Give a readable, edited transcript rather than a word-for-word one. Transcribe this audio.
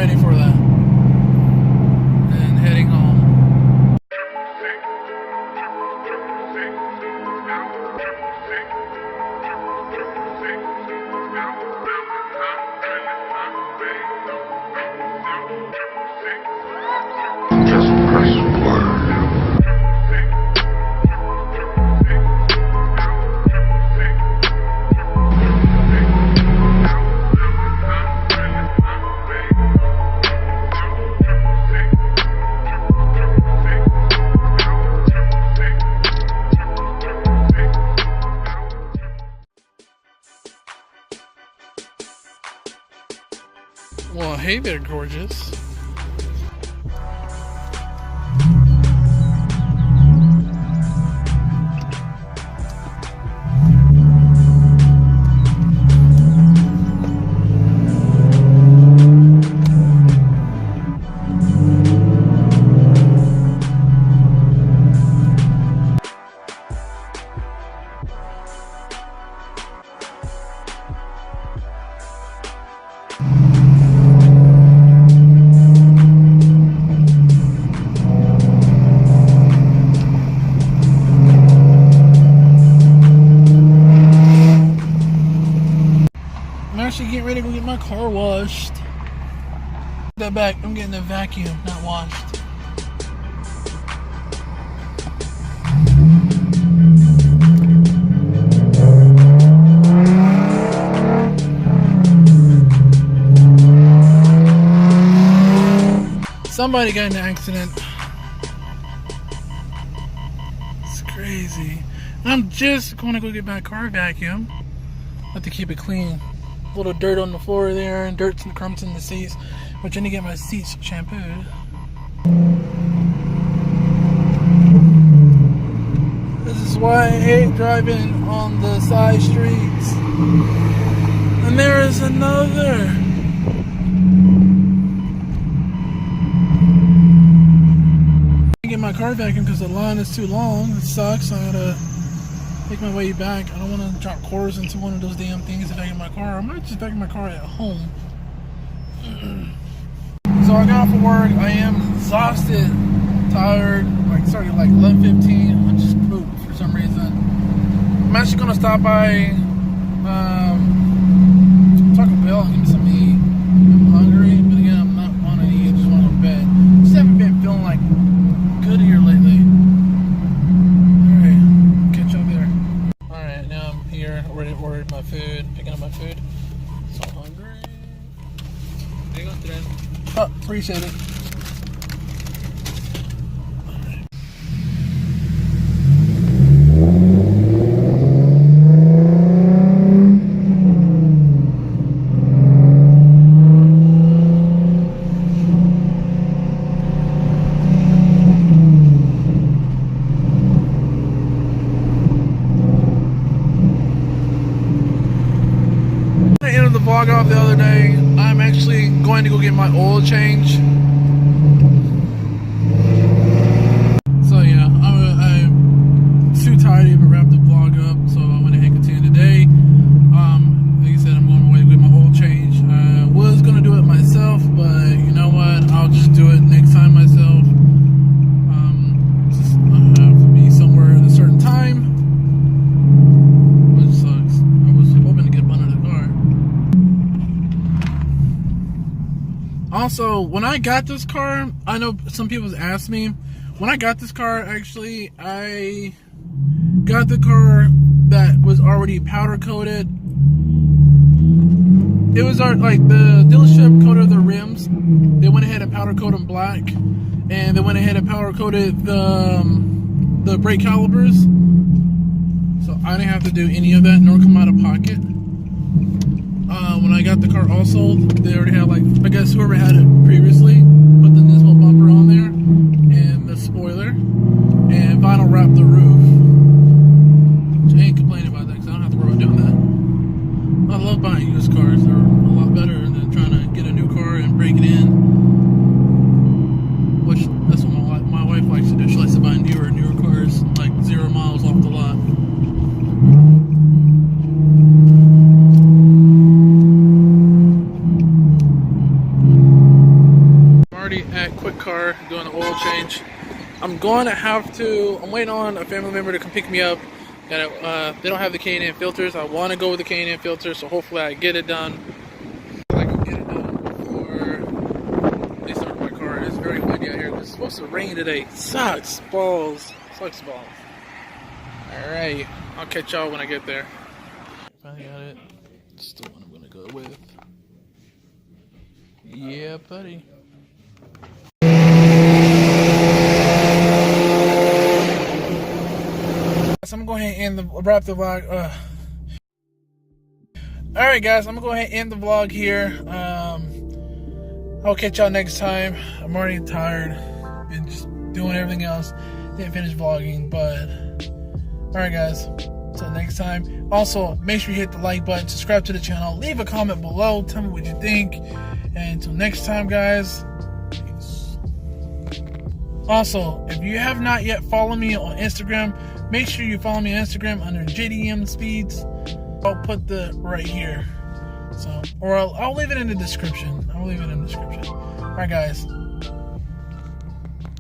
ready for that. And heading home. Well, hey there, gorgeous. Actually getting ready to go get my car washed. That back, I'm getting a vacuum, not washed. Somebody got in an accident. It's crazy. I'm just going to go get my car vacuum. I have to keep it clean. A little dirt on the floor there and dirt and crumbs in the seats, which I need to get my seats shampooed. This is why I hate driving on the side streets. And there is another. I get my car vacuum because the line is too long. It sucks. I gotta make my way back. I don't want to drop quarters into one of those damn things to vacuum my car. I might just vacuum my car at home. So I got off of work. I am exhausted, tired. Like started like 11:15. I just pooped for some reason. I'm actually gonna stop by Taco Bell and get me something to eat. I'm hungry, but again, I'm not want to eat. I just want to go to bed. Just haven't been feeling like good here lately. Already ordered my food, picking up my food. So hungry. There you go, Tren. Oh, appreciate it. Vlog off the other day. I'm actually going to go get my oil change. So yeah, I'm too tired to even wrap the vlog up, so I went ahead and continue today. Like I said, I'm going away to get my oil change. I was gonna do it myself, but you know what? I'll just do it next time myself. Just I have to be somewhere at a certain time. Which sucks. I was hoping to get up under the car. Also, when I got this car, I know some people asked me, when I got this car, actually, I got the car that was already powder coated. It was like the dealership coated the rims. They went ahead and powder coated them black, and they went ahead and powder coated the brake calipers. So I didn't have to do any of that, nor come out of pocket. When I got the car also, they already had, like, I guess whoever had it previously put the Nismo bumper on there and the spoiler and vinyl wrap the roof. Which I ain't complaining about that because I don't have to worry about doing that. I love buying used cars. They're a lot better than trying to get a new car and break it in. Which that's what my wife likes to do. She likes to buy newer cars, like 0 miles off the lot. already at Quick Car doing an oil change. I'm going to have to. I'm waiting on a family member to come pick me up. And they don't have the K&N filters. I want to go with the K&N filters, so hopefully I get it done. I can get it done before they start my car. It's very windy out here. It's supposed to rain today. Sucks balls. Sucks balls. All right, I'll catch y'all when I get there. Finally got it. It's the one I'm gonna go with. Yeah, buddy. So I'm gonna go ahead and wrap the vlog. Alright guys, I'm gonna go ahead and end the vlog here. I'll catch y'all next time. I'm already tired and just doing everything else. Didn't finish vlogging, but alright guys, until next time. Also, make sure you hit the like button, subscribe to the channel, leave a comment below, tell me what you think. And until next time guys, peace. Also, if you have not yet followed me on Instagram, make sure you follow me on Instagram under JDM Speeds. I'll put the right here. So, or I'll leave it in the description. I'll leave it in the description. Alright guys.